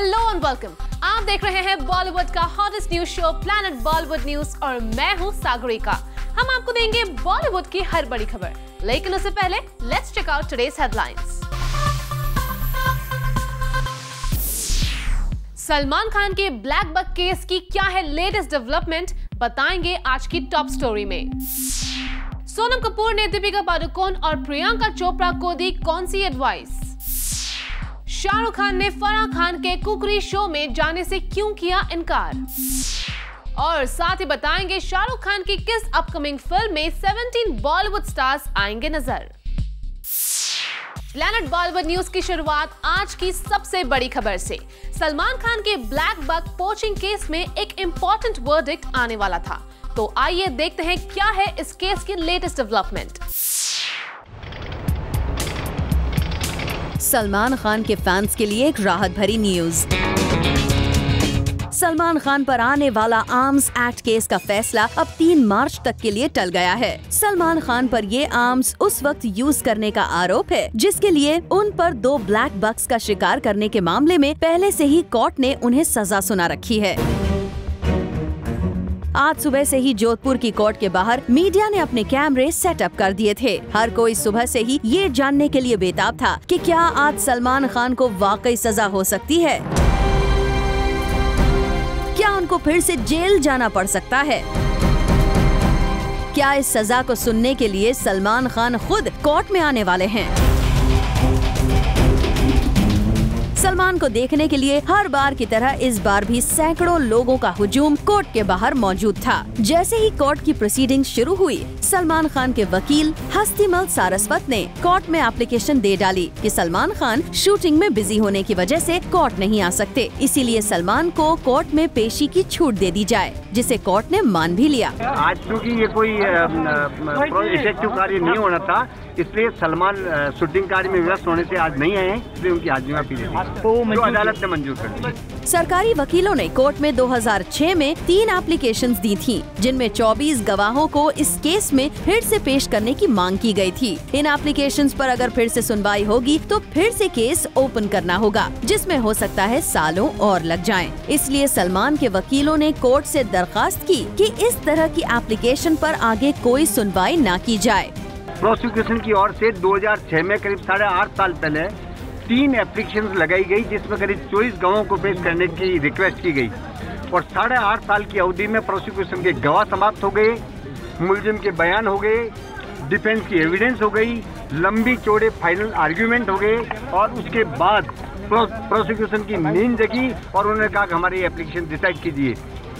Hello and welcome. आप देख रहे हैं बॉलीवुड का hottest news show planet Bollywood news और मैं हूं सागरिका। हम आपको देंगे बॉलीवुड की हर बड़ी खबर, लेकिन उससे पहले let's check out today's headlines. Salman Khan के ब्लैक बक केस की क्या है लेटेस्ट डेवलपमेंट, बताएंगे आज की टॉप स्टोरी में। सोनम कपूर ने दीपिका पादुकोण और प्रियंका चोपड़ा को दी कौन सी एडवाइस। शाहरुख खान ने फराह खान के कुकरी शो में जाने से क्यों किया इनकार, और साथ ही बताएंगे शाहरुख खान की किस अपकमिंग फिल्म में 17 बॉलीवुड स्टार्स आएंगे नजर। प्लैनेट बॉलीवुड न्यूज की शुरुआत आज की सबसे बड़ी खबर से। सलमान खान के ब्लैक बक पोचिंग केस में एक इंपॉर्टेंट वर्डिक्ट आने वाला था, तो आइए देखते हैं क्या है इस केस की लेटेस्ट डेवलपमेंट। सलमान खान के फैंस के लिए एक राहत भरी न्यूज। सलमान खान पर आने वाला आर्म्स एक्ट केस का फैसला अब 3 मार्च तक के लिए टल गया है। सलमान खान पर ये आर्म्स उस वक्त यूज करने का आरोप है जिसके लिए उन पर 2 ब्लैक बक्स का शिकार करने के मामले में पहले से ही कोर्ट ने उन्हें सजा सुना रखी है। आज सुबह से ही जोधपुर की कोर्ट के बाहर मीडिया ने अपने कैमरे सेटअप कर दिए थे। हर कोई सुबह से ही ये जानने के लिए बेताब था कि क्या आज सलमान खान को वाकई सजा हो सकती है, क्या उनको फिर से जेल जाना पड़ सकता है, क्या इस सजा को सुनने के लिए सलमान खान खुद कोर्ट में आने वाले हैं। सलमान को देखने के लिए हर बार की तरह इस बार भी सैकड़ों लोगों का हुजूम कोर्ट के बाहर मौजूद था। जैसे ही कोर्ट की प्रोसीडिंग शुरू हुई, सलमान खान के वकील हस्तिमल सारस्वत ने कोर्ट में एप्लीकेशन दे डाली कि सलमान खान शूटिंग में बिजी होने की वजह से कोर्ट नहीं आ सकते, इसीलिए सलमान को कोर्ट में पेशी की छूट दे दी जाए, जिसे कोर्ट ने मान भी लिया। आज क्योंकि ये कोई इफेक्टिव कार्य नहीं होना था, इसलिए सलमान शूटिंग कार्य में व्यस्त होने से आज नहीं आए हैं, इसलिए उनकी हाजिरी माफी दे दी, जो अदालत ने मंजूर कर दी। सरकारी वकीलों ने कोर्ट में 2006 में 3 एप्लीकेशंस दी थी, जिनमें 24 गवाहों को इस केस में फिर से पेश करने की मांग की गई थी। इन एप्लीकेशंस पर अगर फिर से सुनवाई होगी तो फिर से केस ओपन करना होगा, जिसमें हो सकता है सालों और लग जाएं। इसलिए सलमान के वकीलों ने कोर्ट से दरखास्त की कि इस तरह की एप्लीकेशन पर आगे कोई सुनवाई न की जाए। प्रोसिक्यूशन की ओर से 2006 में करीब 8.5 साल पहले 3 एप्लीकेशन लगाई गई, जिसमें करीब 24 गवाहों को पेश करने की रिक्वेस्ट की गई, और 8.5 साल की अवधि में प्रोसिक्यूशन के गवाह समाप्त हो गए, मुलजिम के बयान हो गए, डिफेंस की एविडेंस हो गई, लंबी चौड़े फाइनल आर्ग्यूमेंट हो गए, और उसके बाद प्रोसिक्यूशन की नींद जगी और उन्होंने कहा कि हमारी एप्लीकेशन डिसाइड कीजिए।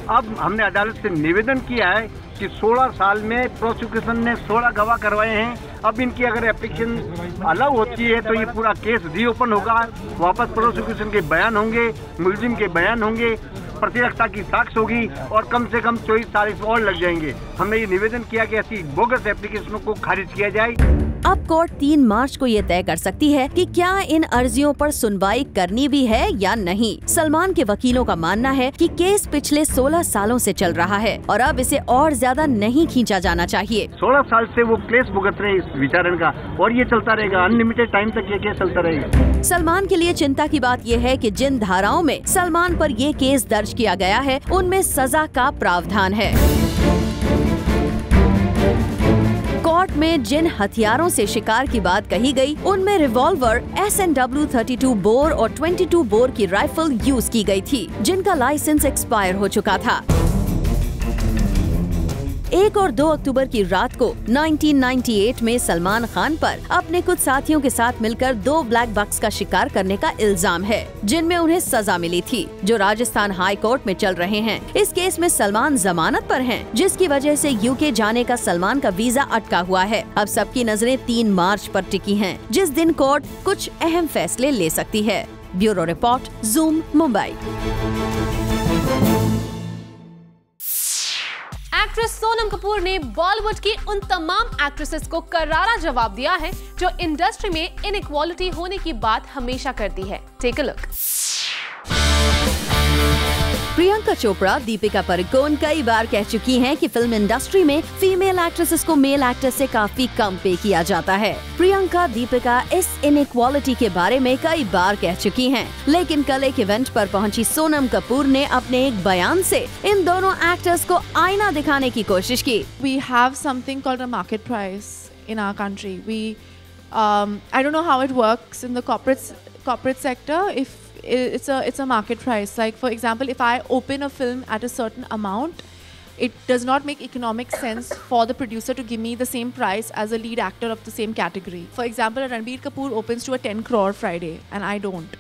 अब हमने अदालत से निवेदन किया है कि 16 साल में प्रोसिक्यूशन ने 16 गवाह करवाए हैं, अब इनकी अगर एप्लीकेशन अलाउ होती है तो ये पूरा केस रीओपन होगा, वापस प्रोसिक्यूशन के बयान होंगे, मुलजिम के बयान होंगे, प्रतिरक्षा की साक्ष्य होगी, और कम से कम 24 साल और लग जाएंगे। हमने ये निवेदन किया कि ऐसी बोगस एप्लीकेशनों को खारिज किया जाए। अब कोर्ट 3 मार्च को ये तय कर सकती है कि क्या इन अर्जियों पर सुनवाई करनी भी है या नहीं। सलमान के वकीलों का मानना है कि केस पिछले 16 सालों से चल रहा है और अब इसे और ज्यादा नहीं खींचा जाना चाहिए। 16 साल से वो केस भुगत रहे इस विचारण का, और ये चलता रहेगा, अनलिमिटेड टाइम तक ये केस चलता रहेगा। सलमान के लिए चिंता की बात ये है कि जिन धाराओं में सलमान पर ये केस दर्ज किया गया है, उनमें सजा का प्रावधान है। कोर्ट में जिन हथियारों से शिकार की बात कही गई, उनमें रिवॉल्वर, SNW 32 बोर और 22 बोर की राइफल यूज की गई थी, जिनका लाइसेंस एक्सपायर हो चुका था। 1 और 2 अक्टूबर की रात को 1998 में सलमान खान पर अपने कुछ साथियों के साथ मिलकर 2 ब्लैक बक्स का शिकार करने का इल्जाम है, जिनमें उन्हें सजा मिली थी, जो राजस्थान हाई कोर्ट में चल रहे हैं। इस केस में सलमान जमानत पर हैं, जिसकी वजह से यूके जाने का सलमान का वीजा अटका हुआ है। अब सबकी नजरें 3 मार्च पर टिकी हैं, जिस दिन कोर्ट कुछ अहम फैसले ले सकती है। Bureau report, zoom, Mumbai. Actress Sonam Kapoor ने बॉलीवुड की उन तमाम एक्ट्रेसेस को करारा जवाब दिया है जो इंडस्ट्री में इनइक्वालिटी होने की बात हमेशा करती है। Take a look. Priyanka Chopra, Deepika Padukone कई बार कह चुकी हैं कि फिल्म इंडस्ट्री में फीमेल एक्ट्रेसेस को मेल एक्टर से काफी कम पे किया जाता है। प्रियंका, दीपिका इस इनइक्वालिटी के बारे में कई बार कह चुकी हैं, लेकिन कल एक इवेंट पर पहुंची सोनम कपूर ने अपने एक बयान से इन दोनों एक्टर्स को आईना दिखाने की कोशिश की। We have something called a market price in our country. I don't know how it works in the corporate sector. If it's a market price. Like for example, if I open a film at a certain amount, it does not make economic sense for the producer to give me the same price as a lead actor of the same category. For example, Ranbir Kapoor opens to a 10 crore Friday and I don't,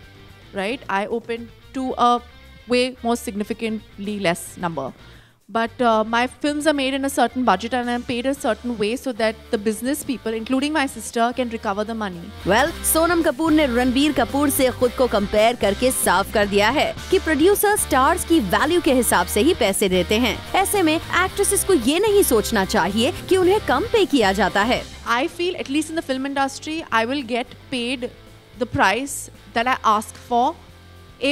right? I open to a way more significantly less number. But my films are made in a certain budget and I'm paid a certain way so that the business people, including my sister, can recover the money. Well, Sonam Kapoor ने रणबीर कपूर से खुद को compare करके साफ कर दिया है कि प्रोड्यूसर स्टार्स की वैल्यू के हिसाब से ही पैसे देते हैं। ऐसे में एक्ट्रेसेस को ये नहीं सोचना चाहिए कि उन्हें कम पे किया जाता है। I feel, at least in the film industry, I will get paid the price that I ask for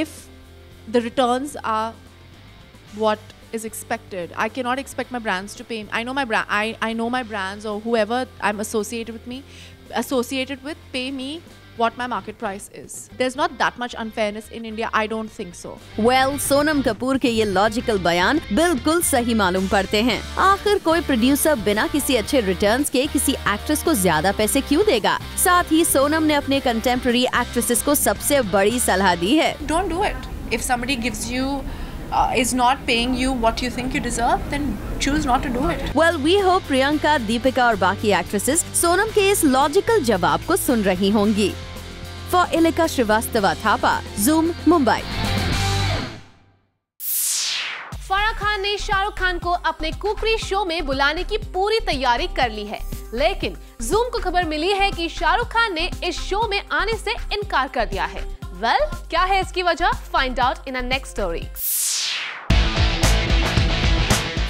if the returns are what is expected. I cannot expect my brands to pay. I know my brand. I know my brands or whoever I'm associated with pay me what my market price is. There's not that much unfairness in India. I don't think so. Well, Sonam Kapoor के ये logical बयान बिल्कुल सही मालूम पड़ते हैं। आखिर कोई प्रोड्यूसर बिना किसी अच्छे रिटर्न्स के किसी एक्ट्रेस को ज्यादा पैसे क्यों देगा? साथ ही सोनम ने अपने कंटेम्पररी एक्ट्रेसेस को सबसे बड़ी सलाह दी है। Don't do it. If somebody gives you is not paying you what you think you deserve, then choose not to do it. Well, we hope Priyanka, Deepika और बाकी एक्ट्रेसेस सोनम के इस लॉजिकल जवाब को सुन रही होंगी। For Ilika Srivastava Thapa, Zoom, Mumbai. फराह खान ने शाहरुख खान को अपने कुकरी शो में बुलाने की पूरी तैयारी कर ली है, लेकिन Zoom को खबर मिली है कि शाहरुख खान ने इस शो में आने से इनकार कर दिया है। Well, क्या है इसकी वजह? Find out in our next story.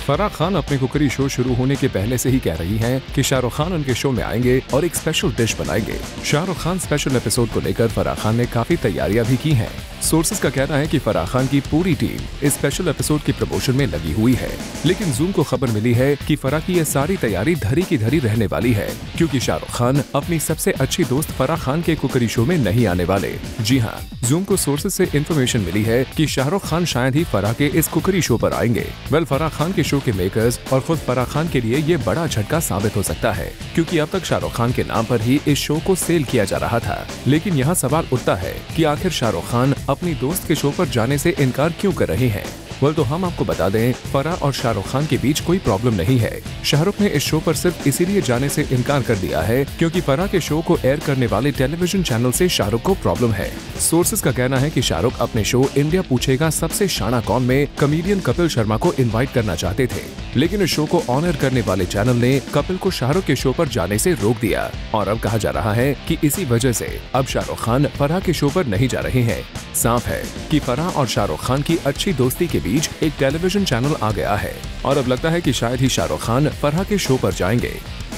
Farah Khan अपने कुकरी शो शुरू होने के पहले से ही कह रही हैं कि शाहरुख खान उनके शो में आएंगे और एक स्पेशल डिश बनाएंगे। शाहरुख खान स्पेशल एपिसोड को लेकर फराह खान ने काफी तैयारियां भी की हैं। सोर्सेज का कहना है कि फराह खान की पूरी टीम इस स्पेशल एपिसोड की प्रमोशन में लगी हुई है, लेकिन Zoom को खबर मिली है कि फराह की यह सारी तैयारी धरी की धरी रहने वाली है, क्योंकि शाहरुख खान अपनी सबसे अच्छी दोस्त फराह खान के कुकरी शो में नहीं आने वाले। जी हाँ, Zoom को सोर्सेज से इंफॉर्मेशन मिली है कि शाहरुख खान शायद ही फराह के इस कुकरी शो पर आएंगे। वेल, फराह खान के शो के मेकर्स और खुद फराह खान के लिए ये बड़ा झटका साबित हो सकता है, क्योंकि अब तक शाहरुख खान के नाम पर ही इस शो को सेल किया जा रहा था। लेकिन यहाँ सवाल उठता है कि आखिर शाहरुख खान अपनी दोस्त के शो पर जाने से इनकार क्यों कर रहे हैं? तो हम आपको बता दें, फराह और शाहरुख खान के बीच कोई प्रॉब्लम नहीं है। शाहरुख ने इस शो पर सिर्फ इसीलिए जाने से इनकार कर दिया है क्योंकि फराह के शो को एयर करने वाले टेलीविजन चैनल से शाहरुख को प्रॉब्लम है। सोर्सेज का कहना है कि शाहरुख अपने शो इंडिया पूछेगा सबसे शाना कौन में कॉमेडियन कपिल शर्मा को इनवाइट करना चाहते थे, लेकिन इस शो को ऑन एयर करने वाले चैनल ने कपिल को शाहरुख के शो पर जाने से रोक दिया और अब कहा जा रहा है कि इसी वजह से अब शाहरुख खान फराह के शो पर नहीं जा रहे हैं। साफ है कि फराह और शाहरुख खान की अच्छी दोस्ती के बीच एक टेलीविजन चैनल आ गया है और अब लगता है कि शायद ही शाहरुख खान फराह के शो पर जाएंगे।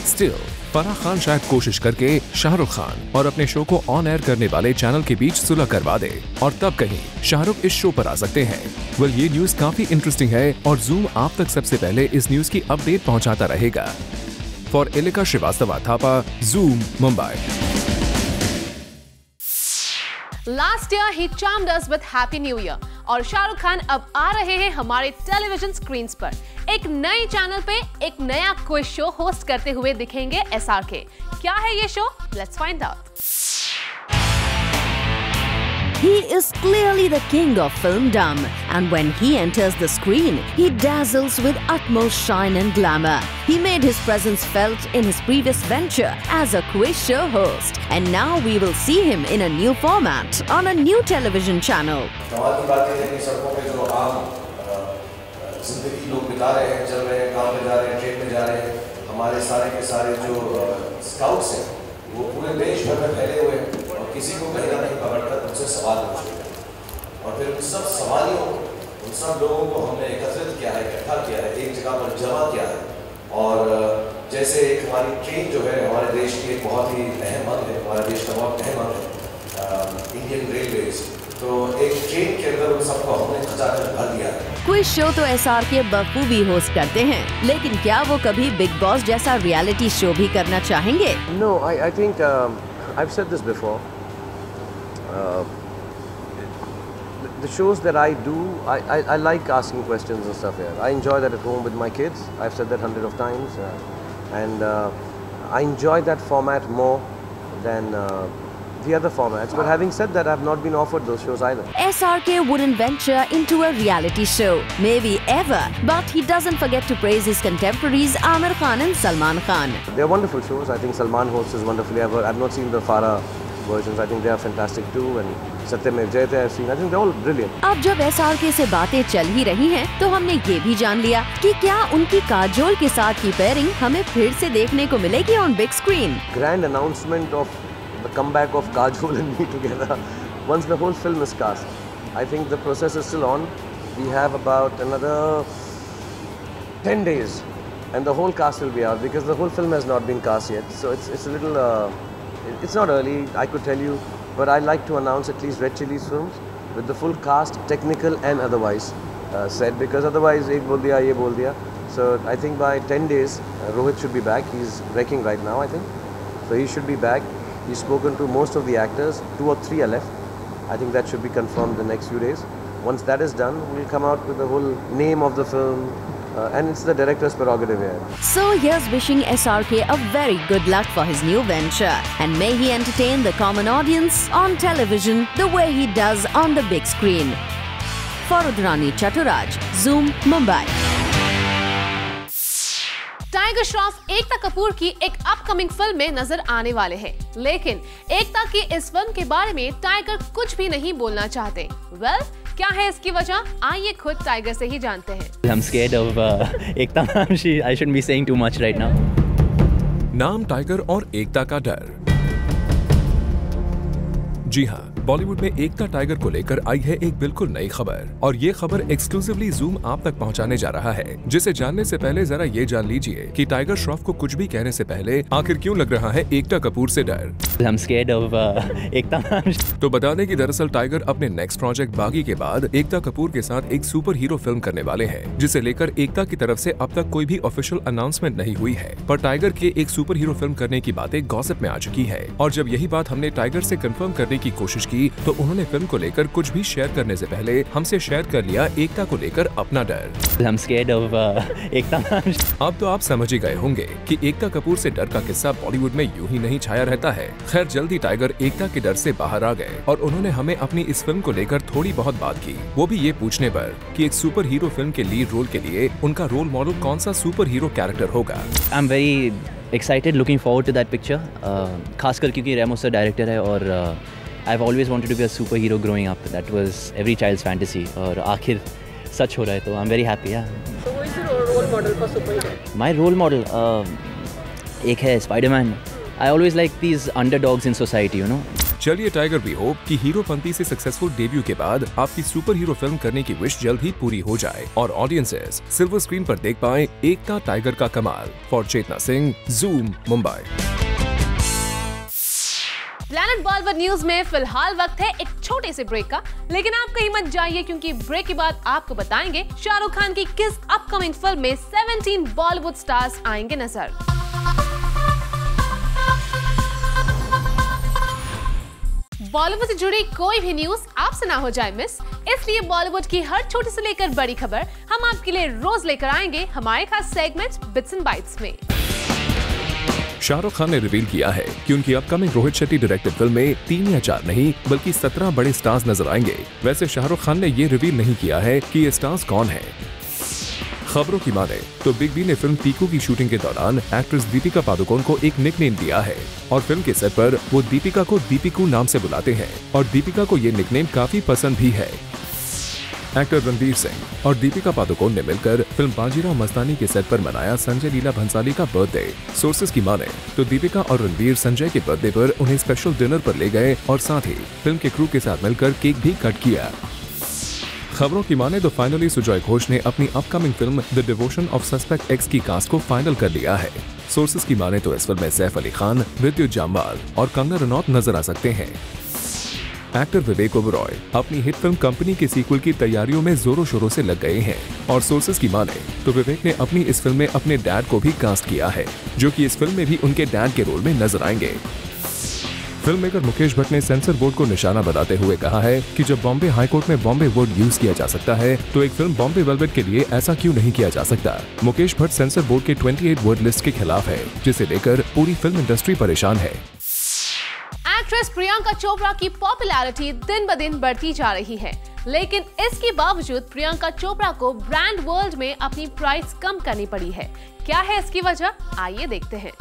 स्टिल, फराह खान शायद कोशिश करके शाहरुख खान और अपने शो को ऑन एयर करने वाले चैनल के बीच सुलह करवा दे और तब कहीं शाहरुख इस शो पर आ सकते हैं। वेल, ये न्यूज काफी इंटरेस्टिंग है और Zoom आप तक सबसे पहले इस न्यूज की अपडेट पहुंचाता रहेगा। For Ilika Srivastava Thapa, Zoom, Mumbai. Last year he charmed us with Happy New Year और शाहरुख खान अब आ रहे हैं हमारे टेलीविजन स्क्रीन्स पर। एक नए चैनल पे एक नया क्विज शो होस्ट करते हुए दिखेंगे SRK। क्या है ये show? Let's find out. He is clearly the king of filmdom, and when he enters the screen, he dazzles with utmost shine and glamour. He made his presence felt in his previous venture as a quiz show host, and now we will see him in a new format on a new television channel. कमाल की बात यह है कि सड़कों पे जो आम जिंदगी लोग बिता रहे हैं, चल रहे हैं, काम पे जा रहे हैं, ट्रेन में जा रहे हैं, हमारे सारे के सारे जो स्काउट्स हैं वो पूरे देश भर में फैले हुए हैं और किसी को कहीं ना कहीं पकड़कर उनसे सवाल पूछते हैं और फिर उन सब सवालों उन सब लोगों को हमने एकत्रित किया है, इकट्ठा किया है, एक जगह पर जमा किया है। और जैसे एक हमारी ट्रेन जो है हमारे देश की एक बहुत ही अहम अंग है, हमारे देश का बहुत अहम अंग है, इंडियन रेलवेज, तो एक ट्रेन के अंदर उन सबको हमने खचाखच भर दिया है। क्विज शो तो SRK बखूबी होस्ट करते हैं, लेकिन क्या वो कभी बिग बॉस जैसा रियलिटी शो भी करना चाहेंगे? No, I think I've said this before. The shows that I do, I like asking questions and stuff here. I enjoy that at home with my kids. I've said that hundreds of times, and I enjoy that format more than the other formats. But having said that, I've not been offered those shows either. SRK wouldn't venture into a reality show, maybe ever, but he doesn't forget to praise his contemporaries Aamir Khan and Salman Khan. They're wonderful shows. I think Salman hosts is wonderfully. I've not seen the Farah versions. I think they are fantastic too. And Satyamev Jayate I've seen. I think they're all brilliant. अब जब SRK से बातें चल ही रही हैं, तो हमने ये भी जान लिया कि क्या उनकी काजोल के साथ की पेयरिंग हमें फिर से देखने को मिलेगी on big screen. Grand announcement of the comeback of Kajol and me together once the whole film is cast. I think the process is still on. We have about another 10 days and the whole cast will be out because the whole film has not been cast yet. So it's a little, it's not early, I could tell you, but I like to announce at least Red Chillies films with the full cast, technical and otherwise said, because otherwise ek bol diya, ye bol diya. So I think by 10 days Rohit should be back. He's wrecking right now, I think. So he should be back. He's spoken to most of the actors, 2 or 3 are left. I think that should be confirmed the next few days. Once that is done, we'll come out with the whole name of the film, and it's the director's prerogative here. So here's wishing SRK a very good luck for his new venture, and may he entertain the common audience on television the way he does on the big screen. For Udrani Chaturaj, Zoom, Mumbai. Tiger Shroff Ekta Kapoor की एक upcoming film में नजर आने वाले हैं, लेकिन एकता की इस फिल्म के बारे में टाइगर कुछ भी नहीं बोलना चाहते। वेल, क्या है इसकी वजह? आइए खुद टाइगर से ही जानते हैं। I'm scared of Ekta ma'am. I shouldn't be saying too much right now. नाम टाइगर और एकता का डर। जी हाँ, बॉलीवुड में एकता टाइगर को लेकर आई है एक बिल्कुल नई खबर, और ये खबर एक्सक्लूसिवली जूम आप तक पहुंचाने जा रहा है, जिसे जानने से पहले जरा ये जान लीजिए कि टाइगर श्रॉफ को कुछ भी कहने से पहले आखिर क्यों लग रहा है एकता कपूर से डर। I'm scared of Ekta ma'am. तो बता दें कि दरअसल टाइगर अपने नेक्स्ट प्रोजेक्ट बागी के बाद एकता कपूर के साथ एक सुपर हीरो फिल्म करने वाले हैं, जिसे लेकर एकता की तरफ से अब तक कोई भी ऑफिशियल अनाउंसमेंट नहीं हुई है, पर टाइगर के एक सुपर हीरो फिल्म करने की बातें गॉसिप में आ चुकी है। और जब यही बात हमने टाइगर से कंफर्म करने की कोशिश की, तो उन्होंने फिल्म को लेकर कुछ भी शेयर करने से पहले हमसे शेयर कर लिया एकता को लेकर अपना डर। I'm scared of Ekta ma'am. अब तो आप समझ ही गए होंगे कि एकता कपूर से डर का किस्सा बॉलीवुड में यूं ही नहीं छाया रहता है। खैर, जल्दी टाइगर एकता के डर से बाहर आ गए और उन्होंने हमें अपनी इस फिल्म को लेकर थोड़ी बहुत बात की, वो भी ये पूछने पर कि एक सुपर हीरो फिल्म के लीड रोल के लिए उनका रोल मॉडल कौन सा सुपर हीरो कैरेक्टर होगा। I'm very excited, looking forward to that picture. खासकर क्योंकि रेमो सर डायरेक्टर है और I've always wanted to be a superhero growing up. That was every child's fantasy. और आखिर सच हो रहा है, तो I'm very happy. Yeah. So who is your role model for superhero? My role model, एक है Spider-Man. I always like these underdogs in society, you know. चलिए tiger, भी होप कि हीरोपंती से सक्सेसफुल डेब्यू के बाद आपकी सुपर हीरो फिल्म करने की विश जल्द ही पूरी हो जाए और ऑडियंसेस सिल्वर स्क्रीन पर देख पाए एकता टाइगर का कमाल। For Chetna Singh, Zoom, Mumbai. Planet Bollywood news में फिलहाल वक्त है एक छोटे से ब्रेक का, लेकिन आप कहीं मत जाइए, क्योंकि ब्रेक के बाद आपको बताएंगे शाहरुख खान की किस अपकमिंग फिल्म में 17 बॉलीवुड स्टार्स आएंगे नजर। बॉलीवुड से जुड़ी कोई भी न्यूज आपसे ना हो जाए मिस, इसलिए बॉलीवुड की हर छोटी से लेकर बड़ी खबर हम आपके लिए रोज लेकर आएंगे हमारे खास सेगमेंट बिट्स एंड बाइट्स में। शाहरुख खान ने रिवील किया है कि उनकी upcoming Rohit Shetty directed film में 3 या 4 नहीं बल्कि 17 बड़े स्टार्स नजर आएंगे। वैसे शाहरुख खान ने ये रिवील नहीं किया है कि ये स्टार्स कौन हैं। खबरों की माने तो बिग बी ने फिल्म पीकू की शूटिंग के दौरान एक्ट्रेस दीपिका पादुकोण को एक निकनेम दिया है और फिल्म के सेट पर वो दीपिका को दीपिकू नाम से बुलाते हैं और दीपिका को ये निकनेम काफी पसंद भी है। एक्टर रणवीर सिंह और दीपिका पादुकोण ने मिलकर फिल्म बाजीराव मस्तानी के सेट पर मनाया संजय लीला भंसाली का बर्थडे। सोर्सेज की माने तो दीपिका और रणवीर संजय के बर्थडे पर उन्हें स्पेशल डिनर पर ले गए और साथ ही फिल्म के क्रू के साथ मिलकर केक भी कट किया। खबरों की माने तो फाइनली सुजॉय घोष ने अपनी upcoming film the devotion of suspect x की कास्ट को फाइनल कर लिया है। सोर्सेज की माने तो इस फिल्म में सैफ अली खान, विद्युत जामवाल और कंगना रनौत नजर आ सकते हैं। एक्टर विवेक ओबरॉय अपनी हिट फिल्म कंपनी की सीक्वल की तैयारियों में जोरों शोरों से लग गए हैं और सोर्सेज की माने तो विवेक ने अपनी इस फिल्म में अपने डैड को भी कास्ट किया है, जो कि इस फिल्म में भी उनके डैड के रोल में नजर आएंगे। फिल्म मेकर मुकेश भट्ट ने सेंसर बोर्ड को निशाना बनाते हुए कहा है कि जब बॉम्बे हाई कोर्ट में बॉम्बे वर्ड यूज किया जा सकता है तो एक फिल्म बॉम्बे वेलवेट के लिए ऐसा क्यों नहीं किया जा सकता। मुकेश भट्ट सेंसर बोर्ड के 28 वर्ड लिस्ट के खिलाफ है, जिसे लेकर पूरी फिल्म इंडस्ट्री परेशान है। एक्ट्रेस प्रियंका चोपड़ा की पॉपुलैरिटी दिन ब दिन बढ़ती जा रही है, लेकिन इसके बावजूद प्रियंका चोपड़ा को ब्रांड वर्ल्ड में अपनी प्राइस कम करनी पड़ी है। क्या है इसकी वजह, आइए देखते हैं।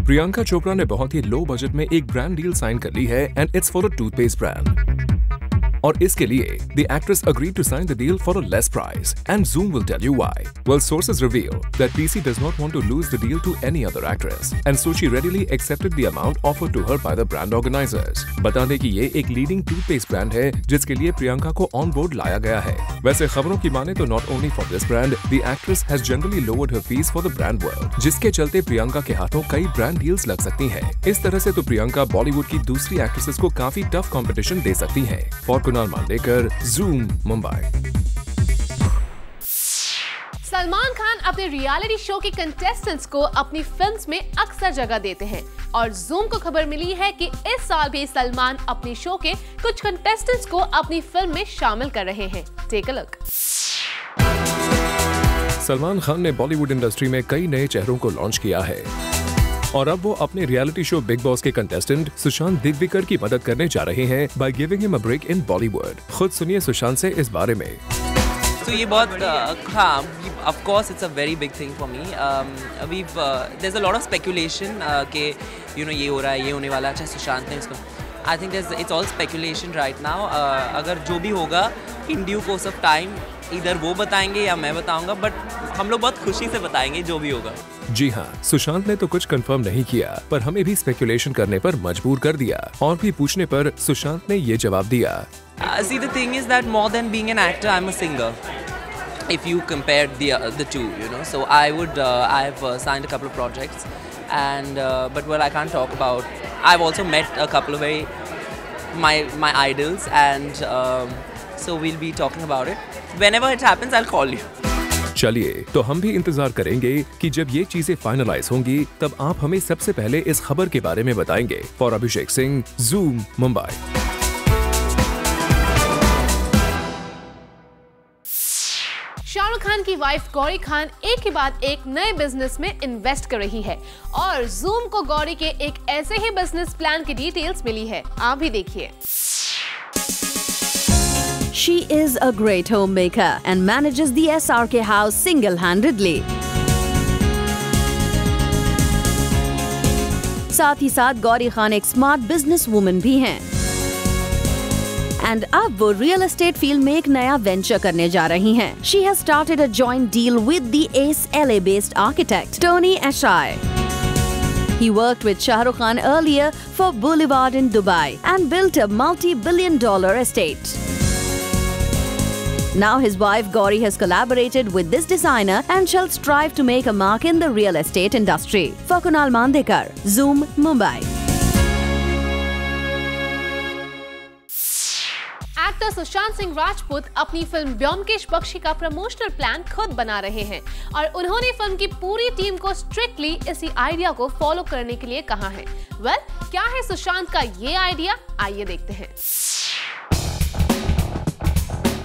प्रियंका चोपड़ा ने बहुत ही लो बजट में एक ब्रांड डील साइन कर ली है and it's for a toothpaste brand. और इसके लिए the actress agreed to sign the deal for a less price, and Zoom will tell you why. Well, sources reveal that PC does not want to lose the deal to any other actress, and so she readily accepted the amount offered to her by the brand organizers. बता दें कि ये एक leading toothpaste brand है जिसके लिए प्रियंका को on board लाया गया है। वैसे खबरों की माने तो not only for this brand, the actress has generally lowered her fees for the brand world, जिसके चलते प्रियंका के हाथों कई ब्रांड डील्स लग सकती हैं। इस तरह से तो प्रियंका बॉलीवुड की दूसरी एक्ट्रेसेस को काफी टफ कंपटीशन दे सकती हैं। कुणाल मांडेकर, Zoom, मुंबई। सलमान खान अपने रियलिटी शो के कंटेस्टेंट्स को अपनी फिल्म्स में अक्सर जगह देते हैं और Zoom को खबर मिली है कि इस साल भी सलमान अपने शो के कुछ कंटेस्टेंट्स को अपनी फिल्म में शामिल कर रहे हैं। Take a look. Salman Khan ने बॉलीवुड इंडस्ट्री में कई नए चेहरों को लॉन्च किया है और अब वो अपने रियलिटी शो बिग बॉस के कंटेस्टेंट सुशांत दिग्विकर की मदद करने जा रहे हैं by giving him a break in Bollywood. खुद सुनिए सुशांत से इस बारे में। तो ये बहुत हाँ, of course it's a very big thing for me. There's a lot of speculation कि ये हो रहा है, ये होने वाला है। अच्छा सुशांत ने इसको, I think it's all speculation right now. अगर जो भी होगा in due course of time इधर वो बताएंगे या मैं बताऊंगा, बट हम लोग बहुत खुशी से बताएंगे जो भी होगा। जी हाँ, सुशांत ने तो कुछ कंफर्म नहीं किया पर हमें भी स्पेकुलेशन करने पर मजबूर कर दिया और भी पूछने पर सुशांत ने ये जवाब दिया। See, the thing is that more than being an actor, I'm a singer. If you compare the two, so I've signed a couple of projects, and but I can't talk about. I've also met a couple of my idols, and so we'll be talking about it. Whenever it happens, I'll call you. चलिए, तो हम भी इंतजार करेंगे कि जब ये चीजें फाइनलाइज होंगी तब आप हमें सबसे पहले इस खबर के बारे में बताएंगे। For Abhishek Singh, Zoom, Mumbai. शाहरुख खान की वाइफ गौरी खान एक के बाद एक नए बिजनेस में इन्वेस्ट कर रही है और Zoom को गौरी के एक ऐसे ही बिजनेस प्लान की डिटेल्स मिली है, आप भी देखिए। She is a great homemaker and manages the SRK house single-handedly. साथ ही साथ गौरी खान एक स्मार्ट बिजनेस वुमन भी हैं। एंड अब वो रियल एस्टेट फील्ड में एक नया वेंचर करने जा रही हैं। She has started a joint deal with the Ace LA-based architect Tony Ashai. He worked with Shah Rukh Khan earlier for Boulevard in Dubai and built a multi-billion-dollar estate. Now his wife Gauri has collaborated with this designer and shall strive to make a mark in the real estate industry. For Kunal Mandekar, Zoom, Mumbai. Actor Sushant Singh Rajput अपनी film Byomkesh Bakshi का promotional plan खुद बना रहे हैं और उन्होंने film की पूरी टीम को स्ट्रिक्टली इसी आइडिया को फॉलो करने के लिए कहा है। क्या है सुशांत का ये आइडिया, आइए देखते हैं।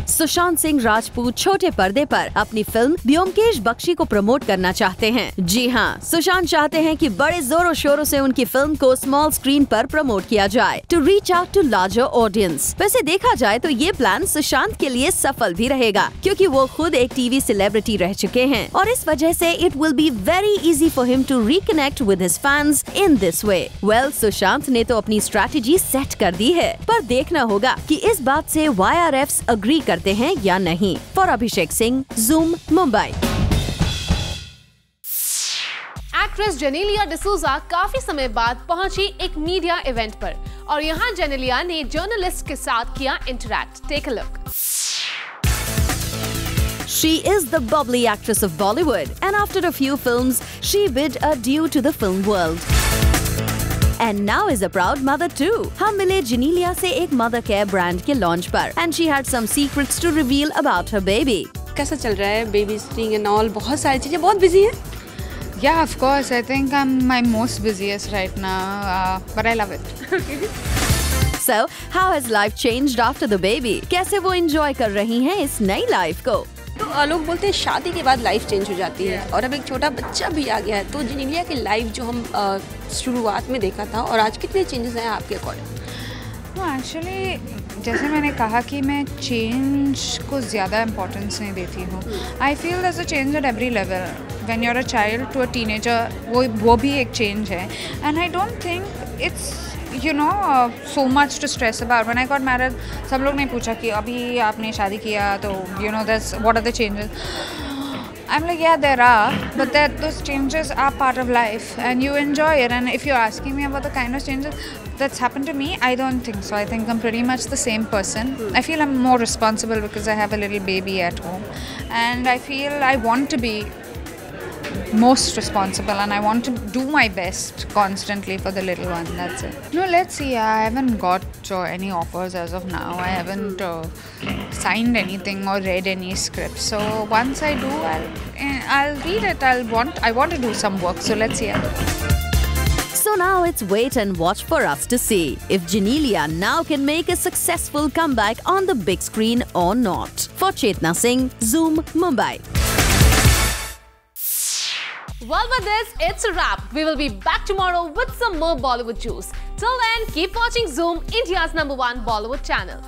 सुशांत सिंह राजपूत छोटे पर्दे पर अपनी फिल्म ब्योमकेश बख्शी को प्रमोट करना चाहते हैं। जी हाँ, सुशांत चाहते हैं कि बड़े जोरों शोरों से उनकी फिल्म को स्मॉल स्क्रीन पर प्रमोट किया जाए to reach out to larger audience. वैसे देखा जाए तो ये प्लान सुशांत के लिए सफल भी रहेगा क्योंकि वो खुद एक टीवी सेलिब्रिटी रह चुके हैं और इस वजह से it will be very easy for him to reconnect with his fans in this way. Well, Sushant ने तो अपनी स्ट्रैटेजी सेट कर दी है, पर देखना होगा कि इस बात से YRFs अग्री करते हैं या नहीं। For Abhishek Singh, Zoom, Mumbai. Actress Genelia D'Souza काफी समय बाद पहुंची एक मीडिया इवेंट पर और यहां जेनेलिया ने जर्नलिस्ट के साथ किया interact. Take a look. She is the bubbly actress of Bollywood and after a few films, she bid adieu to the film world. and now is a proud mother too. हम मिले Genelia से एक mother care brand के launch पर, and she had some secrets to reveal about her baby. कैसा चल रहा है baby sitting and all? बहुत सारी चीजें, बहुत busy है. Yeah, of course. I think I'm my most busiest right now, but I love it. So, how has life changed after the baby? कैसे वो enjoy कर रही हैं इस नई लाइफ को? तो लोग बोलते हैं शादी के बाद लाइफ चेंज हो जाती है और अब एक छोटा बच्चा भी आ गया है, तो जेनेलिया की लाइफ जो हम शुरुआत में देखा था और आज कितने चेंजेस हैं आपके अकॉर्डिंग? एक्चुअली जैसे मैंने कहा कि मैं चेंज को ज़्यादा इम्पोर्टेंस नहीं देती हूँ. I feel there's a change at every level. When you're a child to a teenager, वो भी एक change है. And I don't think it's so much to stress about. When I got married, सब लोग ने पूछा कि अभी आपने शादी किया तो what are the changes? I'm like, yeah, there are, but those changes are part of life and you enjoy it. And if you're asking me about the kind of changes that's happened to me, I don't think so. I think I'm pretty much the same person. I feel I'm more responsible because I have a little baby at home, and I feel I want to be most responsible and I want to do my best constantly for the little one. That's it. No, let's see. I haven't got any offers as of now. I haven't signed anything or read any script. So once I do, I'll read it. I want to do some work. So let's see. So now it's wait and watch for us to see if Genelia now can make a successful comeback on the big screen or not. For Chetna Singh, Zoom, Mumbai. Well, with this, it's a wrap. We will be back tomorrow with some more Bollywood juice. Till then, keep watching Zoom, India's #1 Bollywood channel.